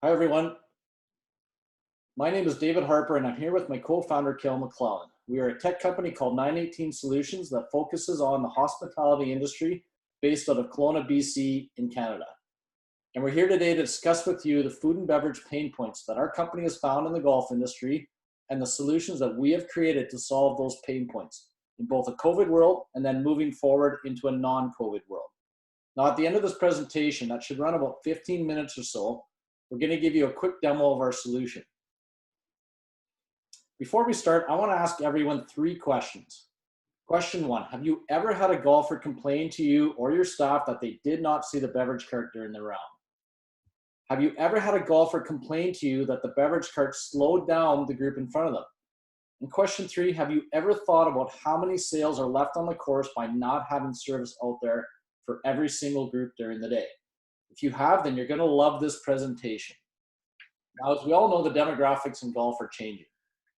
Hi, everyone. My name is David Harper, and I'm here with my co-founder, Kel McClellan. We are a tech company called 918 Solutions that focuses on the hospitality industry based out of Kelowna, BC in Canada. And we're here today to discuss with you the food and beverage pain points that our company has found in the golf industry and the solutions that we have created to solve those pain points in both a COVID world and then moving forward into a non-COVID world. Now, at the end of this presentation, that should run about 15 minutes or so, we're going to give you a quick demo of our solution. Before we start, I want to ask everyone 3 questions. Question 1, have you ever had a golfer complain to you or your staff that they did not see the beverage cart during the round? Have you ever had a golfer complain to you that the beverage cart slowed down the group in front of them? And question 3, have you ever thought about how many sales are left on the course by not having service out there for every single group during the day? If you have, then you're going to love this presentation. Now, as we all know, the demographics in golf are changing.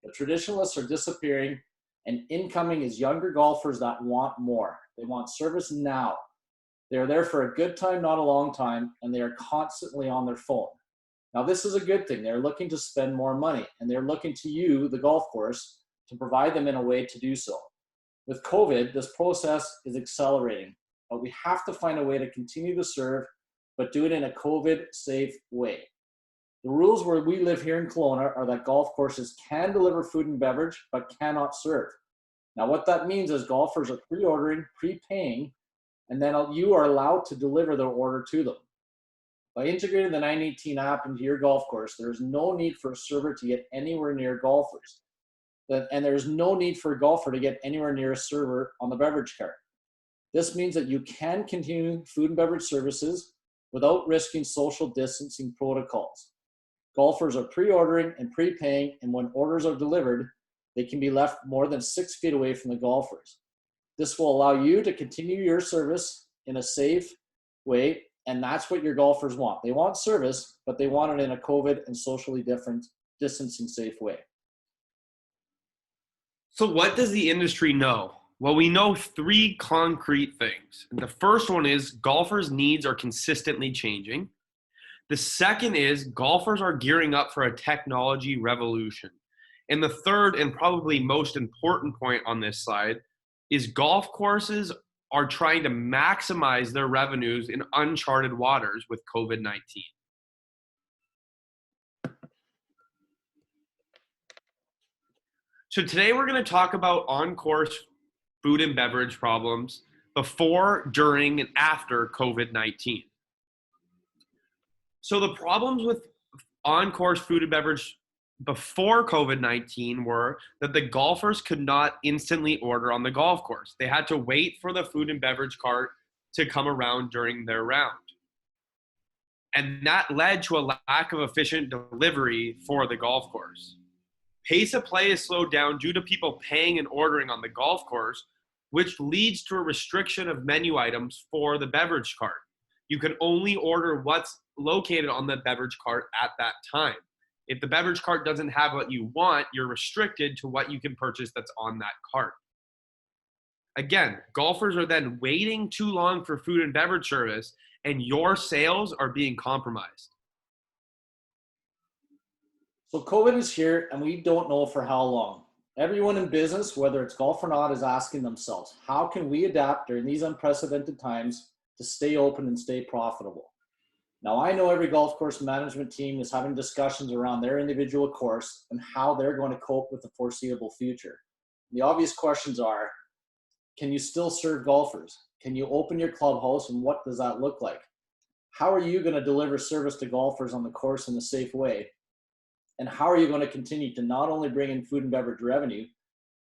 The traditionalists are disappearing, and incoming is younger golfers that want more. They want service now. They are there for a good time, not a long time, and they are constantly on their phone. Now, this is a good thing. They're looking to spend more money, and they're looking to you, the golf course, to provide them in a way to do so. With COVID, this process is accelerating, but we have to find a way to continue to serve, but do it in a COVID-safe way. The rules where we live here in Kelowna are that golf courses can deliver food and beverage, but cannot serve. Now, what that means is golfers are pre-ordering, pre-paying, and then you are allowed to deliver their order to them. By integrating the 918 app into your golf course, there is no need for a server to get anywhere near golfers. And there's no need for a golfer to get anywhere near a server on the beverage cart. This means that you can continue food and beverage services without risking social distancing protocols. Golfers are pre-ordering and pre-paying, and when orders are delivered, they can be left more than 6 feet away from the golfers. This will allow you to continue your service in a safe way, and that's what your golfers want. They want service, but they want it in a COVID and socially different distancing safe way. So what does the industry know? Well, we know 3 concrete things. The first one is golfers' needs are consistently changing. The second is golfers are gearing up for a technology revolution. And the third and probably most important point on this slide is golf courses are trying to maximize their revenues in uncharted waters with COVID-19. So today we're going to talk about on-course food and beverage problems before, during, and after COVID-19. So the problems with on-course food and beverage before COVID-19 were that the golfers could not instantly order on the golf course. They had to wait for the food and beverage cart to come around during their round. And that led to a lack of efficient delivery for the golf course. Pace of play is slowed down due to people paying and ordering on the golf course, which leads to a restriction of menu items for the beverage cart. You can only order what's located on the beverage cart at that time. If the beverage cart doesn't have what you want, you're restricted to what you can purchase that's on that cart. Again, golfers are then waiting too long for food and beverage service, and your sales are being compromised. So COVID is here, and we don't know for how long. Everyone in business, whether it's golf or not, is asking themselves, how can we adapt during these unprecedented times to stay open and stay profitable? Now, I know every golf course management team is having discussions around their individual course and how they're going to cope with the foreseeable future. The obvious questions are, can you still serve golfers? Can you open your clubhouse, and what does that look like? How are you going to deliver service to golfers on the course in a safe way? And how are you going to continue to not only bring in food and beverage revenue,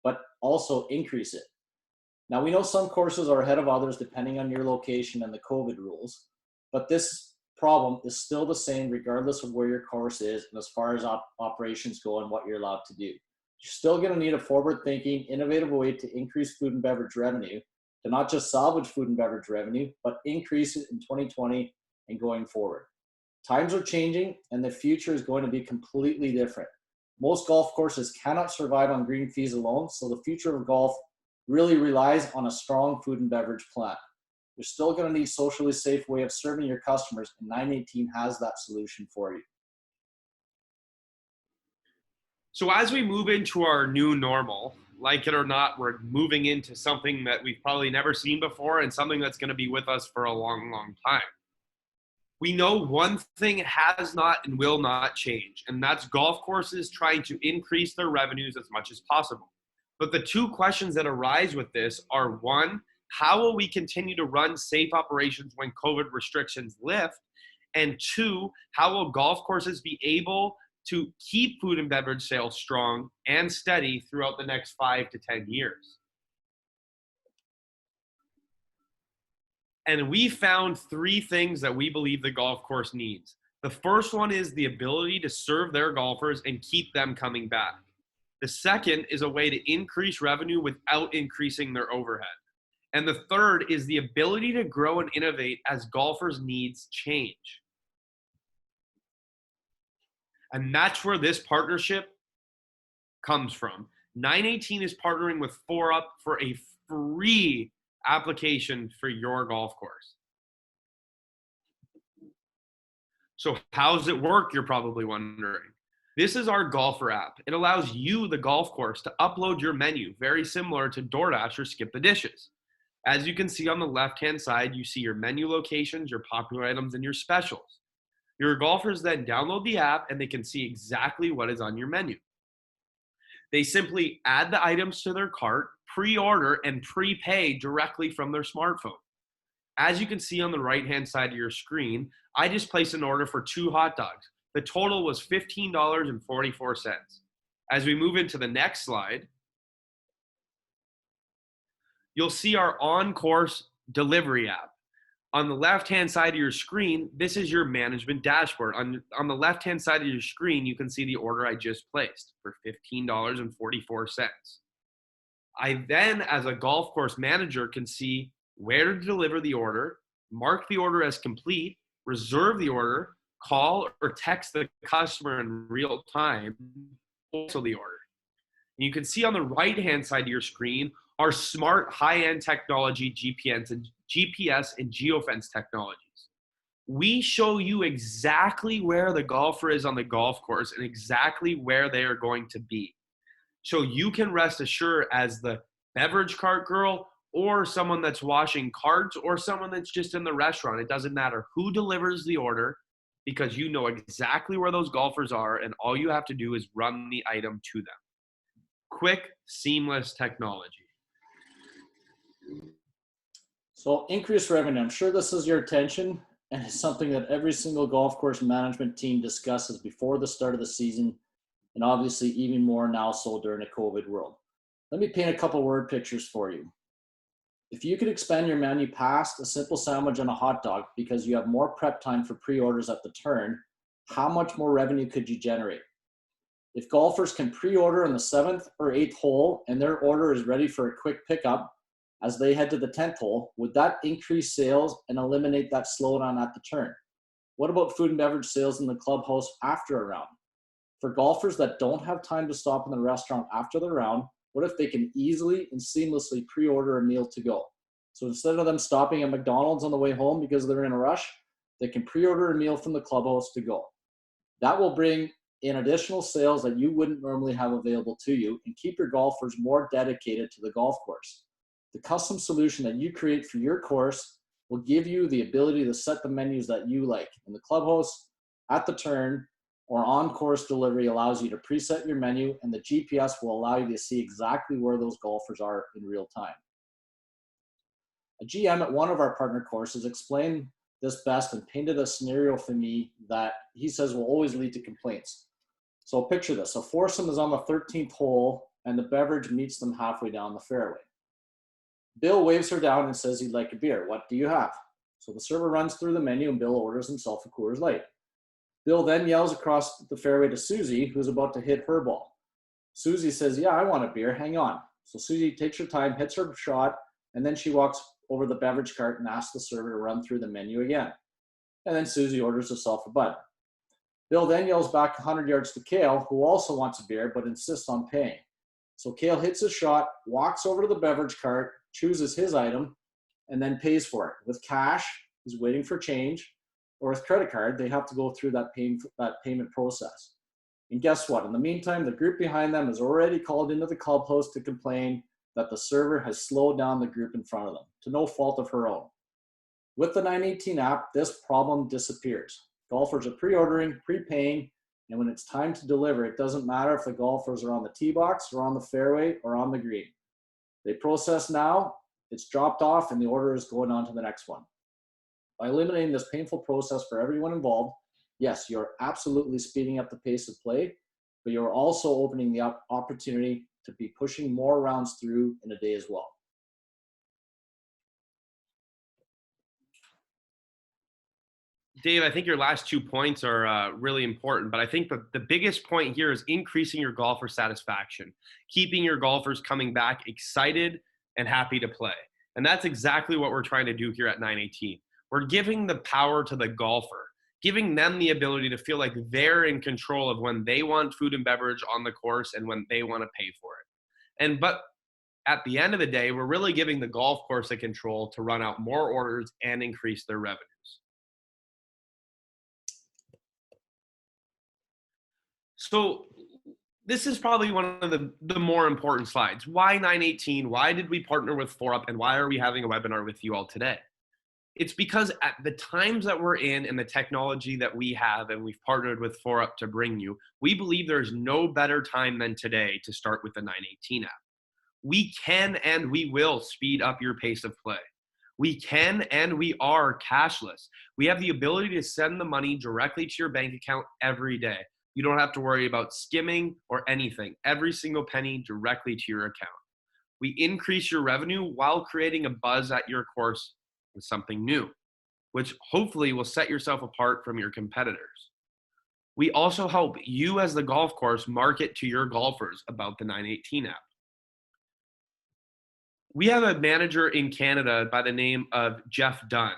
but also increase it? Now, we know some courses are ahead of others depending on your location and the COVID rules, but this problem is still the same regardless of where your course is and as far as operations go and what you're allowed to do. You're still going to need a forward-thinking, innovative way to increase food and beverage revenue, to not just salvage food and beverage revenue, but increase it in 2020 and going forward. Times are changing, and the future is going to be completely different. Most golf courses cannot survive on green fees alone, so the future of golf really relies on a strong food and beverage plan. You're still going to need a socially safe way of serving your customers, and 918 has that solution for you. So as we move into our new normal, like it or not, we're moving into something that we've probably never seen before and something that's going to be with us for a long, long time. We know one thing has not and will not change, and that's golf courses trying to increase their revenues as much as possible. But the two questions that arise with this are one, how will we continue to run safe operations when COVID restrictions lift? And two, how will golf courses be able to keep food and beverage sales strong and steady throughout the next 5 to 10 years? And we found three things that we believe the golf course needs. The first one is the ability to serve their golfers and keep them coming back. The second is a way to increase revenue without increasing their overhead. And the third is the ability to grow and innovate as golfers' needs change. And that's where this partnership comes from. 918 is partnering with ForeUp for a free application for your golf course. So how does it work, you're probably wondering. This is our golfer app. It allows you, the golf course, to upload your menu, very similar to DoorDash or Skip the Dishes. As you can see on the left-hand side, you see your menu locations, your popular items, and your specials. Your golfers then download the app and they can see exactly what is on your menu. They simply add the items to their cart, pre-order, and prepay directly from their smartphone. As you can see on the right-hand side of your screen, I just placed an order for 2 hot dogs. The total was $15.44. As we move into the next slide, you'll see our on-course delivery app. On the left-hand side of your screen, this is your management dashboard. On the left-hand side of your screen, you can see the order I just placed for $15.44. I then, as a golf course manager, can see where to deliver the order, mark the order as complete, reserve the order, call or text the customer in real time, cancel the order. And you can see on the right-hand side of your screen our smart high-end technology, GPS and geofence technologies. We show you exactly where the golfer is on the golf course and exactly where they are going to be. So you can rest assured as the beverage cart girl or someone that's washing carts or someone that's just in the restaurant. It doesn't matter who delivers the order because you know exactly where those golfers are and all you have to do is run the item to them. Quick, seamless technology. So increased revenue, I'm sure this is your attention and it's something that every single golf course management team discusses before the start of the season, and obviously even more now so during a COVID world. Let me paint a couple word pictures for you. If you could expand your menu past a simple sandwich and a hot dog because you have more prep time for pre-orders at the turn, how much more revenue could you generate? If golfers can pre-order on the 7th or 8th hole and their order is ready for a quick pickup as they head to the 10th hole, would that increase sales and eliminate that slowdown at the turn? What about food and beverage sales in the clubhouse after a round? For golfers that don't have time to stop in the restaurant after the round, what if they can easily and seamlessly pre-order a meal to go? So instead of them stopping at McDonald's on the way home because they're in a rush, they can pre-order a meal from the clubhouse to go. That will bring in additional sales that you wouldn't normally have available to you and keep your golfers more dedicated to the golf course. The custom solution that you create for your course will give you the ability to set the menus that you like. In the clubhouse, at the turn, or on-course delivery allows you to preset your menu, and the GPS will allow you to see exactly where those golfers are in real time. A GM at one of our partner courses explained this best and painted a scenario for me that he says will always lead to complaints. So picture this, a foursome is on the 13th hole and the beverage meets them halfway down the fairway. Bill waves her down and says he'd like a beer. What do you have? So the server runs through the menu and Bill orders himself a Coors Light. Bill then yells across the fairway to Susie, who's about to hit her ball. Susie says, yeah, I want a beer, hang on. So Susie takes her time, hits her shot, and then she walks over the beverage cart and asks the server to run through the menu again. And then Susie orders herself a Bud. Bill then yells back 100 yards to Cale, who also wants a beer but insists on paying. So Cale hits his shot, walks over to the beverage cart, chooses his item, and then pays for it. With cash, he's waiting for change, or with credit card, they have to go through that payment process. And guess what? In the meantime, the group behind them has already called into the clubhouse to complain that the server has slowed down the group in front of them, to no fault of her own. With the 918 app, this problem disappears. Golfers are pre-ordering, prepaying, and when it's time to deliver, it doesn't matter if the golfers are on the tee box or on the fairway or on the green. They process now, it's dropped off, and the order is going on to the next one. By eliminating this painful process for everyone involved, yes, you're absolutely speeding up the pace of play, but you're also opening the opportunity to be pushing more rounds through in a day as well. Dave, I think your last 2 points are really important, but I think the biggest point here is increasing your golfer satisfaction, keeping your golfers coming back excited and happy to play. And that's exactly what we're trying to do here at 918. We're giving the power to the golfer, giving them the ability to feel like they're in control of when they want food and beverage on the course and when they want to pay for it. But at the end of the day, we're really giving the golf course the control to run out more orders and increase their revenues. So this is probably one of the more important slides. Why 918? Why did we partner with ForeUp? And why are we having a webinar with you all today? It's because at the times that we're in and the technology that we have and we've partnered with ForeUp to bring you, we believe there's no better time than today to start with the 918 app. We can and we will speed up your pace of play. We can and we are cashless. We have the ability to send the money directly to your bank account every day. You don't have to worry about skimming or anything. Every single penny directly to your account. We increase your revenue while creating a buzz at your course with something new, which hopefully will set yourself apart from your competitors. We also help you as the golf course market to your golfers about the 918 app. We have a manager in Canada by the name of Jeff Dunn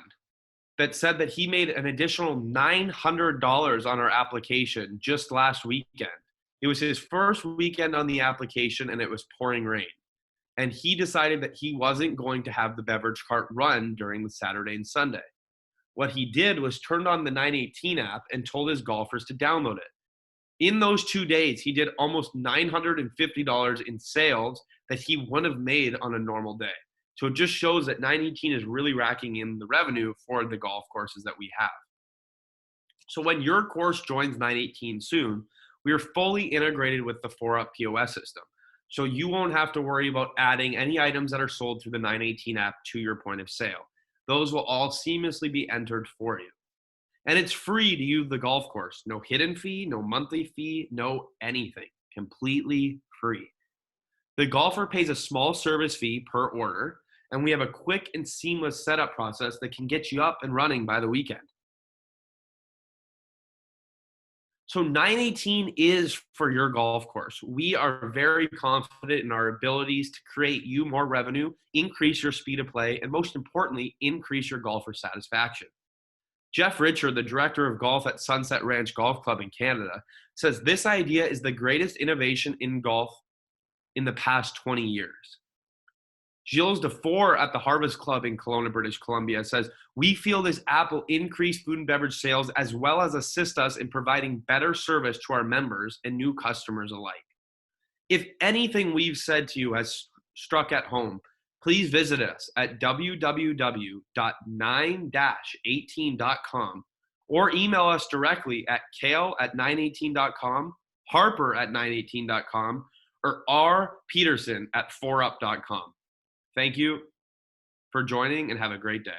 that said that he made an additional $900 on our application just last weekend. It was his first weekend on the application and it was pouring rain. And he decided that he wasn't going to have the beverage cart run during the Saturday and Sunday. What he did was turned on the 918 app and told his golfers to download it. In those 2 days, he did almost $950 in sales that he wouldn't have made on a normal day. So it just shows that 918 is really racking in the revenue for the golf courses that we have. So when your course joins 918 soon, we are fully integrated with the ForeUp POS system. So you won't have to worry about adding any items that are sold through the 918 app to your point of sale. Those will all seamlessly be entered for you. And it's free to use the golf course. No hidden fee, no monthly fee, no anything. Completely free. The golfer pays a small service fee per order, and we have a quick and seamless setup process that can get you up and running by the weekend. So 918 is for your golf course. We are very confident in our abilities to create you more revenue, increase your speed of play, and most importantly, increase your golfer satisfaction. Jeff Richard, the director of golf at Sunset Ranch Golf Club in Canada, says this idea is the greatest innovation in golf in the past 20 years. Gilles Defour at the Harvest Club in Kelowna, British Columbia says, we feel this app will increase food and beverage sales as well as assist us in providing better service to our members and new customers alike. If anything we've said to you has struck at home, please visit us at www.9-18.com or email us directly at kale@918.com, harper@918.com, or rpeterson@foreup.com. Thank you for joining and have a great day.